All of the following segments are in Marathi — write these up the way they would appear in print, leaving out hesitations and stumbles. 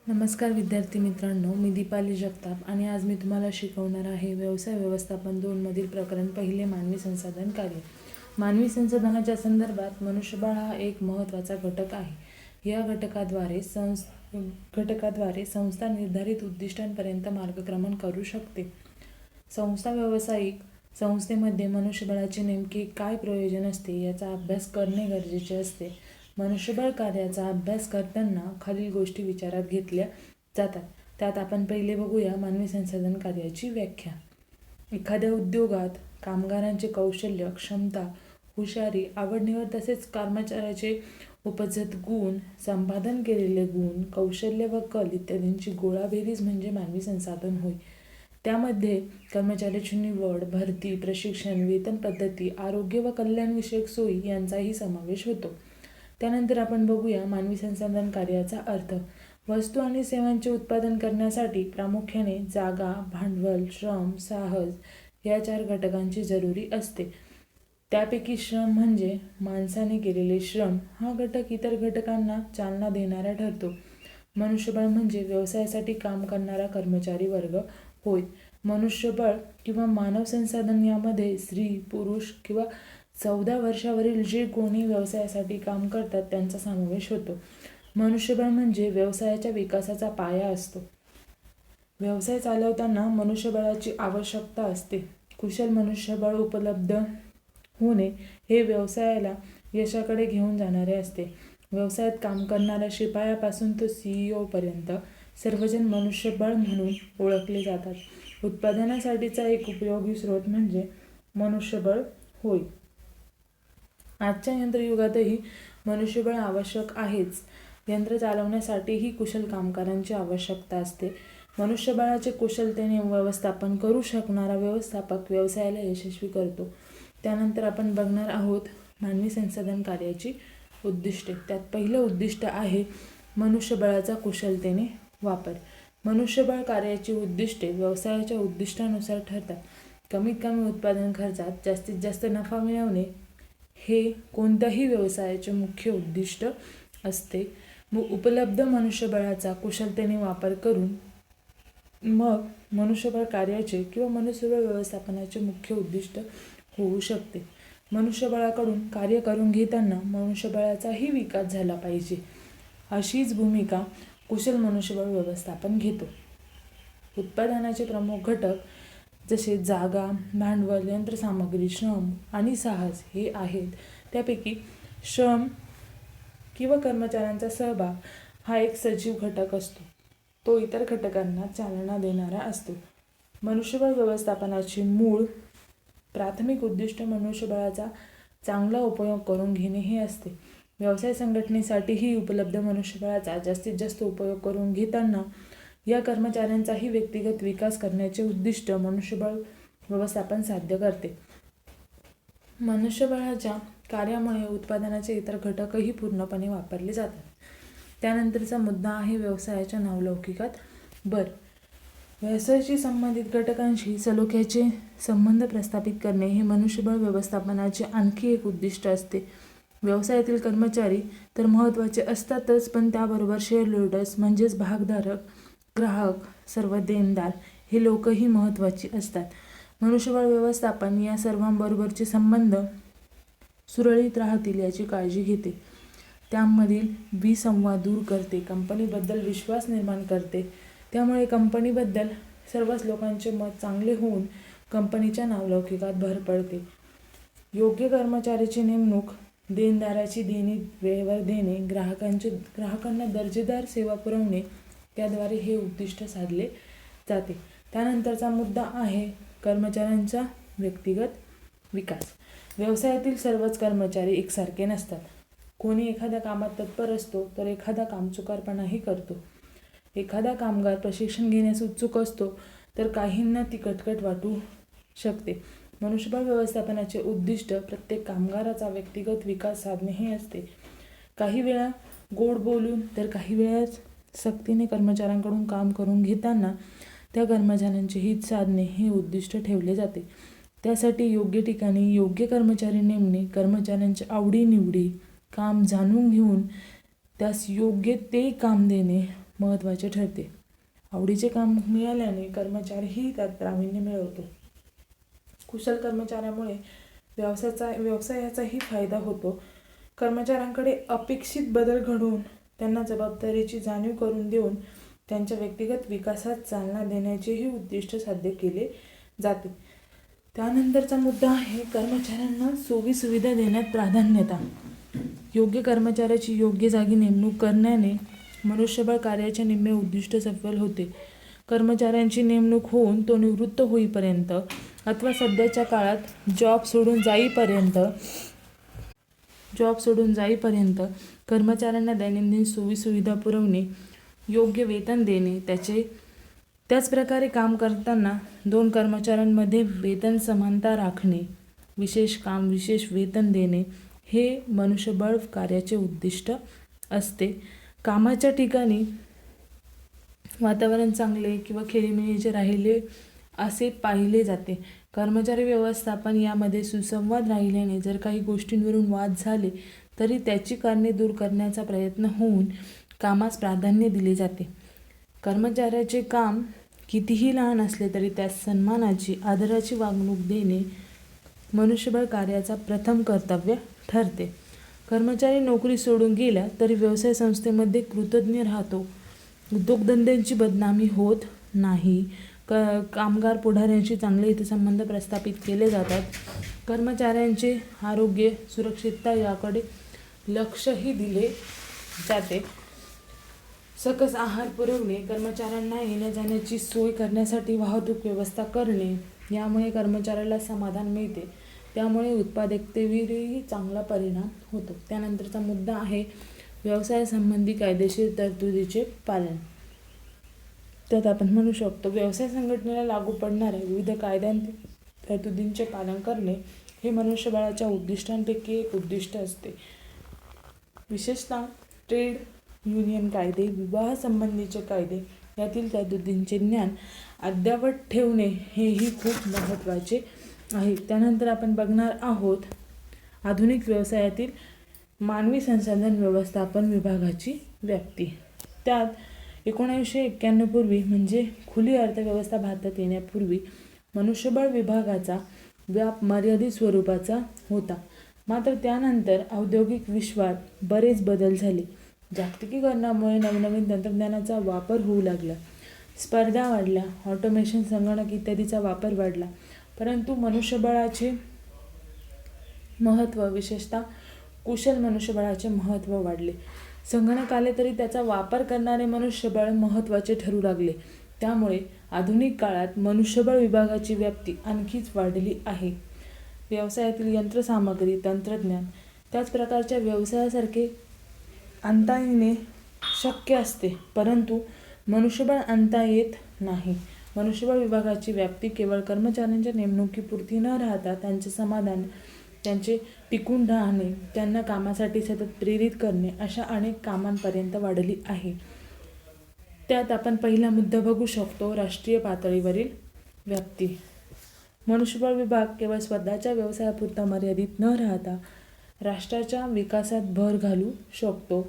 नमस्कार विद्यार्थी मित्रांनो, मी दीपाली जगताप आणि आज मी तुम्हाला शिकवणार आहे व्यवसाय व्यवस्थापन 2 मधील प्रकरण पहिले मानवी संसाधन कार्य. मानवी संसाधनाच्या संदर्भात मनुष्यबळ हा एक महत्त्वाचा घटक आहे. या घटकाद्वारे संस्था निर्धारित उद्दिष्टांपर्यंत मार्गक्रमण करू शकते. व्यावसायिक संस्थेमध्ये मनुष्यबळाचे नेमके काय प्रयोजन असते याचा अभ्यास करणे गरजेचे असते. मनुष्यबळ कार्याचा अभ्यास करताना खालील गोष्टी विचारात घेतल्या जातात. त्यात आपण पहिले बघूया मानवी संसाधन कार्याची व्याख्या. एखाद्या उद्योगात कामगारांचे कौशल्य, क्षमता, हुशारी, आवड-निवड तसेच कर्मचाऱ्याचे उपजत गुण, संपादन केलेले गुण, कौशल्य व कल इत्यादींची गोळाबेरीज म्हणजे मानवी संसाधन होय. त्यामध्ये कर्मचाऱ्याची निवड, भरती, प्रशिक्षण, वेतन पद्धती, आरोग्य व कल्याणविषयक सोयी यांचाही समावेश होतो. त्यानंतर आपण बघूया मानवी संसाधन कार्याचा अर्थ. वस्तू आणि सेवांचे उत्पादन करण्यासाठी प्रामुख्याने जागा, भांडवल, श्रम, साहस या 4 घटकांची जरुरी असते. त्यापैकी श्रम म्हणजे माणसाने केलेले श्रम हा घटक इतर घटकांना चालना देणारा ठरतो. मनुष्यबळ म्हणजे व्यवसायासाठी काम करणारा कर्मचारी वर्ग होय. मनुष्यबळ किंवा मानव संसाधन यामध्ये स्त्री, पुरुष किंवा 14 वर्षावरील जे कोणी व्यवसायासाठी काम करतात त्यांचा समावेश होतो. मनुष्यबळ म्हणजे व्यवसायाच्या विकासाचा पाया असतो. व्यवसाय चालवताना मनुष्यबळाची आवश्यकता असते. कुशल मनुष्यबळ उपलब्ध होणे हे व्यवसायाला यशाकडे घेऊन जाणारे असते. व्यवसायात काम करणाऱ्या शिपायापासून तो CEO पर्यंत सर्वजण मनुष्यबळ म्हणून ओळखले जातात. उत्पादनासाठीचा एक उपयोगी स्रोत म्हणजे मनुष्यबळ होय. आजच्या यंत्रयुगातही मनुष्यबळ आवश्यक आहेच. यंत्र चालवण्यासाठीही कुशल कामगारांची आवश्यकता असते. मनुष्यबळाचे कुशलतेने व्यवस्थापन करू शकणारा व्यवस्थापक व्यवसायाला यशस्वी करतो. त्यानंतर आपण बघणार आहोत मानवी संसाधन कार्याची उद्दिष्टे. त्यात पहिलं उद्दिष्ट आहे मनुष्यबळाचा कुशलतेने वापर. मनुष्यबळ कार्याची उद्दिष्टे व्यवसायाच्या उद्दिष्टानुसार ठरतात. कमीत कमी उत्पादन खर्चात जास्तीत जास्त नफा मिळवणे हे कोणत्याही व्यवसायाचे मुख्य उद्दिष्ट असते. उपलब्ध मनुष्यबळाचा कुशलतेने वापर करून मग मनुष्यबळ कार्याचे किंवा मनुष्यबळ व्यवस्थापनाचे मुख्य उद्दिष्ट होऊ शकते. मनुष्यबळाकडून कार्य करून घेताना मनुष्यबळाचाही विकास झाला पाहिजे, अशीच भूमिका कुशल मनुष्यबळ व्यवस्थापन घेतो. उत्पादनाचे प्रमुख घटक जसे जागा, भांडवल, यंत्रसामग्री, श्रम आणि साहस हे आहेत. त्यापैकी श्रम किंवा कर्मचाऱ्यांचा सहभाग हा एक सजीव घटक असतो. तो इतर घटकांना चालना देणारा असतो. मनुष्यबळ व्यवस्थापनाचे मूळ प्राथमिक उद्दिष्ट मनुष्यबळाचा चांगला उपयोग करून घेणे हे असते. व्यवसाय संघटनेसाठीही उपलब्ध मनुष्यबळाचा जास्तीत जास्त उपयोग करून घेताना या कर्मचाऱ्यांचाही व्यक्तिगत विकास करण्याचे उद्दिष्ट मनुष्यबळ व्यवस्थापन साध्य करते. मनुष्यबळाच्या कार्यामुळे उत्पादनाचे इतर घटकही पूर्णपणे वापरले जातात. त्यानंतरचा मुद्दा आहे व्यवसायाच्या नावलौकिकात भर. व्यवसायाशी संबंधित घटकांशी सलोख्याचे संबंध प्रस्थापित करणे हे मनुष्यबळ व्यवस्थापनाचे आणखी एक उद्दिष्ट असते. व्यवसायातील कर्मचारी तर महत्त्वाचे असतातच, पण त्याबरोबर शेअर होल्डर्स म्हणजेच भागधारक, ग्राहक, सर्व देणदार हे लोकही महत्त्वाची असतात. मनुष्यबळ व्यवस्थापन या सर्वांबरोबरचे संबंध सुरळीत राहतील याची काळजी घेते. त्यामधील विसंवाद दूर करते, कंपनीबद्दल विश्वास निर्माण करते. त्यामुळे कंपनीबद्दल सर्वच लोकांचे मत चांगले होऊन कंपनीच्या नावलौकिकात भर पडते. योग्य कर्मचाऱ्याची नेमणूक, देणदाराची देणी वेळेवर देणे, ग्राहकांना दर्जेदार सेवा पुरवणे त्याद्वारे हे उद्दिष्ट साधले जाते. त्यानंतरचा मुद्दा आहे कर्मचाऱ्यांचा व्यक्तिगत विकास. व्यवसायातील सर्वच कर्मचारी एकसारखे नसतात. कोणी एखाद्या कामात तत्पर असतो तर एखादा कामचुकारपणाही करतो. एखादा कामगार प्रशिक्षण घेण्यास उत्सुक असतो तर काहींना ती कटकट वाटू शकते. मनुष्यबळ व्यवस्थापनाचे उद्दिष्ट प्रत्येक कामगाराचा व्यक्तिगत विकास साधणे हे असते. काही वेळा गोड बोलून तर काही वेळा सक्तीने कर्मचाऱ्यांकडून काम करून घेताना त्या कर्मचाऱ्यांचे हित साधणे हे उद्दिष्ट ठेवले जाते. त्यासाठी योग्य ठिकाणी योग्य कर्मचारी नेमणे, कर्मचाऱ्यांच्या आवडीनिवडी, काम जाणून घेऊन त्यास योग्य ते काम देणे, महत्त्वाचे ठरते. आवडीचे काम मिळाल्याने कर्मचारीही त्यात प्रावीण्य मिळवतो. कुशल कर्मचाऱ्यामुळे व्यवसायाचाही फायदा होतो. कर्मचाऱ्यांकडे अपेक्षित बदल घडवून त्यांना जबाबदारीची जाणीव करून देऊन त्यांच्या व्यक्तिगत विकासात चालना देण्याचेही उद्दिष्ट साध्य केले जाते. त्यानंतरचा मुद्दा आहे कर्मचाऱ्यांना सोयीसुविधा देण्यात प्राधान्यता. योग्य कर्मचाऱ्याची योग्य जागी नेमणूक करण्याने मनुष्यबळ कार्याचे निम्मे उद्दिष्ट सफल होते. कर्मचाऱ्यांची नेमणूक होऊन तो निवृत्त होईपर्यंत अथवा सध्याच्या काळात जॉब सोडून जाईपर्यंत कर्मचाऱ्यांना दैनंदिन सोयीसुविधा पुरवणे, योग्य वेतन देणे, त्याचप्रकारे काम करताना 2 कर्मचाऱ्यांमध्ये वेतन समानता राखणे, विशेष काम विशेष वेतन देणे हे मनुष्यबळ कार्याचे उद्दिष्ट असते. कामाच्या ठिकाणी वातावरण चांगले किंवा खेळीमेळीचे राहिले असे पाहिले जाते. कर्मचारी व्यवस्थापन यामध्ये सुसंवाद राहिल्याने जर काही गोष्टींवरून वाद झाले तरी त्याची कारणे दूर करण्याचा प्रयत्न होऊन कामास प्राधान्य दिले जाते. कर्मचाऱ्याचे काम कितीही लहान असले तरी त्यास सन्मानाची, आदराची वागणूक देणे मनुष्यबळ कार्याचा प्रथम कर्तव्य ठरते. कर्मचारी नोकरी सोडून गेला तरी व्यवसाय संस्थेमध्ये कृतज्ञ राहतो. उद्योगधंद्यांची बदनामी होत नाही. कामगार पुढाऱ्यांशी चांगले हितसंबंध प्रस्थापित केले जातात. कर्मचाऱ्यांचे आरोग्य, सुरक्षितता याकडे लक्षही दिले जाते. सकस आहार पुरवणे, कर्मचाऱ्यांना येण्या जाण्याची सोय करण्यासाठी वाहतूक व्यवस्था करणे यामुळे कर्मचाऱ्याला समाधान मिळते. त्यामुळे उत्पादकतेवरही चांगला परिणाम होतो. त्यानंतरचा मुद्दा आहे व्यवसायासंबंधी कायदेशीर तरतुदीचे पालन. त्यात आपण म्हणू शकतो व्यवसाय संघटनेला लागू पडणाऱ्या विविध कायद्यांचे तरतुदींचे पालन करणे हे मनुष्यबळाच्या उद्दिष्टांपैकी एक उद्दिष्ट असते. विशेषतः ट्रेड युनियन कायदे, विवाह संबंधीचे कायदे यातील तरतुदींचे ज्ञान अद्ययावत ठेवणे हेही खूप महत्त्वाचे आहे. त्यानंतर आपण बघणार आहोत आधुनिक व्यवसायातील मानवी संसाधन व्यवस्थापन विभागाची व्याप्ती. त्यात 1991 पूर्वी म्हणजे खुली अर्थव्यवस्था भारतात येण्यापूर्वी मनुष्यबळ विभागाचा व्याप मर्यादित स्वरूपाचा होता. मात्र त्यानंतर औद्योगिक विश्वात बरेच बदल झाले. जागतिकीकरणामुळे नवनवीन तंत्रज्ञानाचा वापर होऊ लागला, स्पर्धा वाढल्या, ऑटोमेशन, संगणक इत्यादीचा वापर वाढला. परंतु मनुष्यबळाचे महत्त्व, विशेषतः कुशल मनुष्यबळाचे महत्त्व वाढले. संगणक आले तरी त्याचा वापर करणारे मनुष्यबळ महत्त्वाचे ठरू लागले. त्यामुळे आधुनिक काळात मनुष्यबळ विभागाची व्याप्ती आणखीच वाढली आहे. व्यवसायातील यंत्रसामग्री, तंत्रज्ञान त्याच प्रकारच्या व्यवसायासारखे आणता येणे शक्य असते, परंतु मनुष्यबळ आणता येत नाही. मनुष्यबळ विभागाची व्याप्ती केवळ कर्मचाऱ्यांच्या नेमणुकीपुरती न राहता त्यांचे समाधान, त्यांचे टिकून राहणे, त्यांना कामासाठी सतत प्रेरित करणे अशा अनेक कामांपर्यंत वाढली आहे. त्यात आपण पहिला मुद्दा बघू शकतो राष्ट्रीय पातळीवरील व्याप्ती. मनुष्यबळ विभाग केवळ स्वतःच्या व्यवसायापुरता मर्यादित न राहता राष्ट्राच्या विकासात भर घालू शकतो.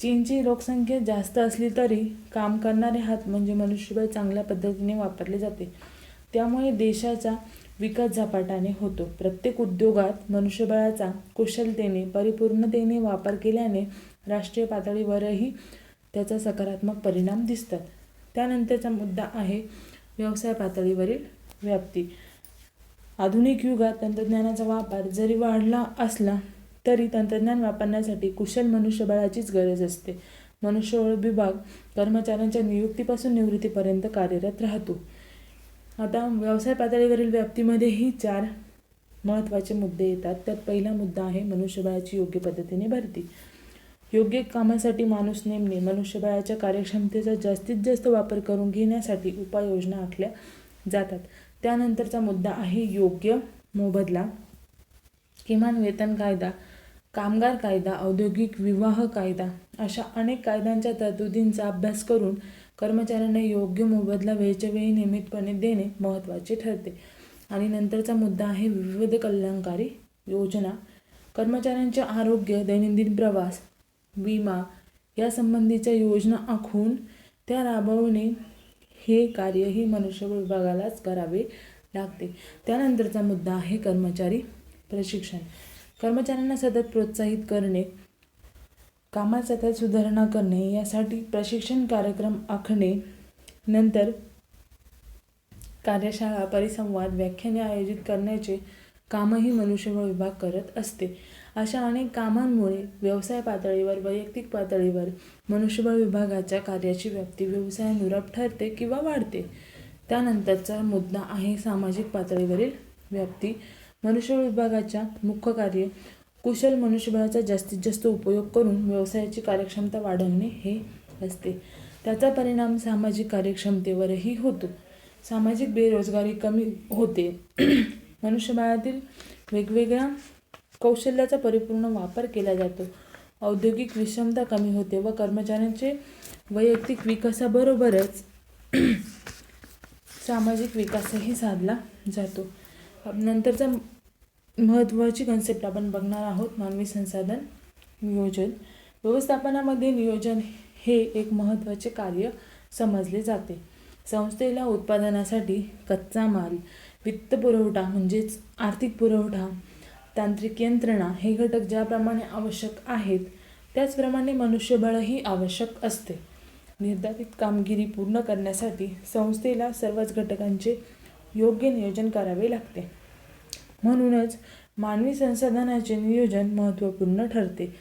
चीनची लोकसंख्या जास्त असली तरी काम करणारे हात म्हणजे मनुष्यबळ चांगल्या पद्धतीने वापरले जाते. त्यामुळे देशाचा विकास झपाट्याने होतो. प्रत्येक उद्योगात मनुष्यबळाचा कुशलतेने, परिपूर्णतेने वापर केल्याने राष्ट्रीय पातळीवरही त्याचा सकारात्मक परिणाम दिसतात. त्यानंतरचा मुद्दा आहे व्यवसाय पातळीवरील व्याप्ती. आधुनिक युगात तंत्रज्ञानाचा वापर जरी वाढला असला तरी तंत्रज्ञान वापरण्यासाठी कुशल मनुष्यबळाचीच गरज असते. मनुष्यबळ विभाग कर्मचाऱ्यांच्या नियुक्तीपासून निवृत्तीपर्यंत कार्यरत राहतो. आता व्यवसाय पातळीवरील व्याप्तीमध्येही 4 महत्त्वाचे मुद्दे येतात. त्यात पहिला मुद्दा आहे मनुष्यबळाची योग्य पद्धतीने भरती. योग्य कामासाठी माणूस नेमणे, मनुष्यबळाच्या कार्यक्षमतेचा जास्तीत जास्त वापर करून घेण्यासाठी उपाययोजना आखल्या जातात. त्यानंतरचा मुद्दा आहे योग्य मोबदला. किमान वेतन कायदा, कामगार कायदा, औद्योगिक विवाह कायदा अशा अनेक कायद्यांच्या तरतुदींचा अभ्यास करून कर्मचाऱ्यांना योग्य मोबदला वेळच्या वेळी नियमितपणे देणे महत्त्वाचे ठरते. आणि नंतरचा मुद्दा आहे विविध कल्याणकारी योजना. कर्मचाऱ्यांचे आरोग्य, दैनंदिन प्रवास, विमा यासंबंधीच्या योजना आखून त्या राबवणे हे कार्यही मनुष्यबळ विभागालाच करावे लागते. त्यानंतरचा मुद्दा आहे कर्मचारी प्रशिक्षण. कर्मचाऱ्यांना सतत प्रोत्साहित करणे, कामात सतत सुधारणा करणे यासाठी प्रशिक्षण कार्यक्रम आखणे, नंतर कार्यशाळा, परिसंवाद, व्याख्याने आयोजित करण्याचे कामही मनुष्यबळ विभाग करत असते. अशा अनेक कामांमुळे व्यवसाय पातळीवर, वैयक्तिक पातळीवर मनुष्यबळ विभागाच्या कार्याची व्याप्ती व्यवसायानुरूप ठरते किंवा वाढते. त्यानंतरचा मुद्दा आहे सामाजिक पातळीवरील व्याप्ती. मनुष्यबळ विभागाच्या मुख्य कार्य कुशल मनुष्यबळाचा जास्तीत जास्त उपयोग करून व्यवसायाची कार्यक्षमता वाढवणे हे असते. त्याचा परिणाम सामाजिक कार्यक्षमतेवरही होतो. सामाजिक बेरोजगारी कमी होते. मनुष्यबळातील वेगवेगळ्या कौशल्याचा परिपूर्ण वापर केला जातो. औद्योगिक विषमता कमी होते व कर्मचाऱ्यांचे वैयक्तिक विकासाबरोबरच सामाजिक विकासही साधला जातो. नंतरचा महत्त्वाची कन्सेप्ट आपण बघणार आहोत, मानवी संसाधन नियोजन. व्यवस्थापनामध्ये नियोजन हे एक महत्त्वाचे कार्य समजले जाते. संस्थेला उत्पादनासाठी कच्चा माल, वित्तपुरवठा म्हणजेच आर्थिक पुरवठा, तांत्रिक यंत्रणा हे घटक ज्याप्रमाणे आवश्यक आहेत त्याचप्रमाणे मनुष्यबळही आवश्यक असते. निर्धारित कामगिरी पूर्ण करण्यासाठी संस्थेला सर्वच घटकांचे योग्य नियोजन करावे लागते. म्हणूनच मानवी संसाधनाचे नियोजन महत्त्वपूर्ण ठरते.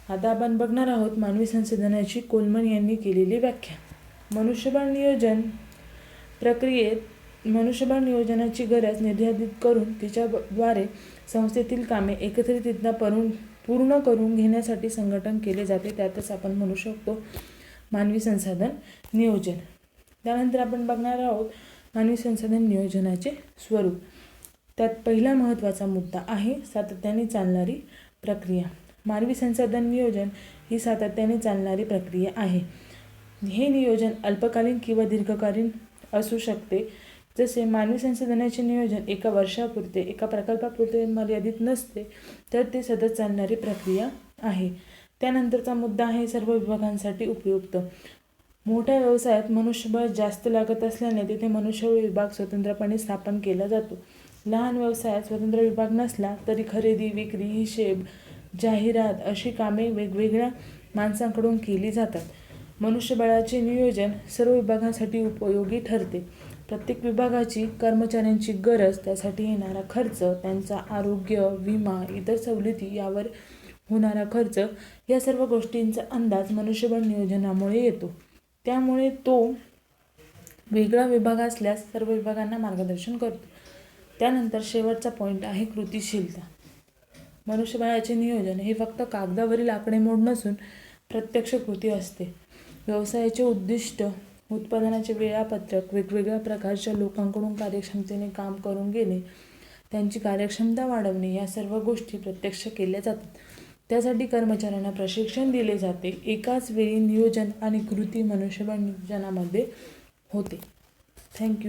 आता आपण बघणार आहोत मानवी संसाधनाची कोलमन यांनी केलेली व्याख्या. मनुष्यबळ नियोजन प्रक्रियेत मनुष्यबळ नियोजनाची गरज निर्धारित करून तिच्याद्वारे संस्थेतील कामे एकत्रितरित्या पूर्ण करून घेण्यासाठी संघटन केले जाते. त्यातच आपण म्हणू शकतो मानवी संसाधन नियोजन. त्यानंतर आपण बघणार आहोत मानवी संसाधन नियोजनाचे स्वरूप. त्यात पहिला महत्त्वाचा मुद्दा आहे सातत्याने चालणारी प्रक्रिया. मानवी संसाधन नियोजन ही सातत्याने चालणारी प्रक्रिया आहे. हे नियोजन अल्पकालीन किंवा दीर्घकालीन असू शकते. जसे मानवी संसाधनाचे नियोजन एका वर्षापुरते, एका प्रकल्पापुरते मर्यादित नसते, तर ते सतत चालणारी प्रक्रिया आहे. त्यानंतरचा मुद्दा आहे सर्व विभागांसाठी उपयुक्त. मोठ्या व्यवसायात मनुष्यबळ जास्त लागत असल्याने तिथे मनुष्यबळ विभाग स्वतंत्रपणे स्थापन केला जातो. लहान व्यवसायात स्वतंत्र विभाग नसला तरी खरेदी, विक्री, हिशेब, जाहिरात अशी कामे वेगवेगळ्या माणसांकडून केली जातात. मनुष्यबळाचे नियोजन सर्व विभागांसाठी उपयोगी ठरते. प्रत्येक विभागाची कर्मचाऱ्यांची गरज, त्यासाठी येणारा खर्च, त्यांचा आरोग्य, विमा, इतर सवलती यावर होणारा खर्च या सर्व गोष्टींचा अंदाज मनुष्यबळ नियोजनामुळे येतो. त्यामुळे तो वेगळा विभाग असल्यास सर्व विभागांना मार्गदर्शन करतो. त्यानंतर शेवटचा पॉईंट आहे कृतीशीलता. मनुष्यबळाचे नियोजन हे फक्त कागदावरील आकडेमोड नसून प्रत्यक्ष कृती असते. व्यवसायाचे उद्दिष्ट, उत्पादनाचे वेळापत्रक, वेगवेगळ्या प्रकारच्या लोकांकडून कार्यक्षमतेने काम करून घेणे, त्यांची कार्यक्षमता वाढवणे या सर्व गोष्टी प्रत्यक्ष केल्या जातात. त्यासाठी कर्मचाऱ्यांना प्रशिक्षण दिले जाते. एकाच वेळी नियोजन आणि कृती मनुष्यबळ नियोजनामध्ये होते. थँक्यू.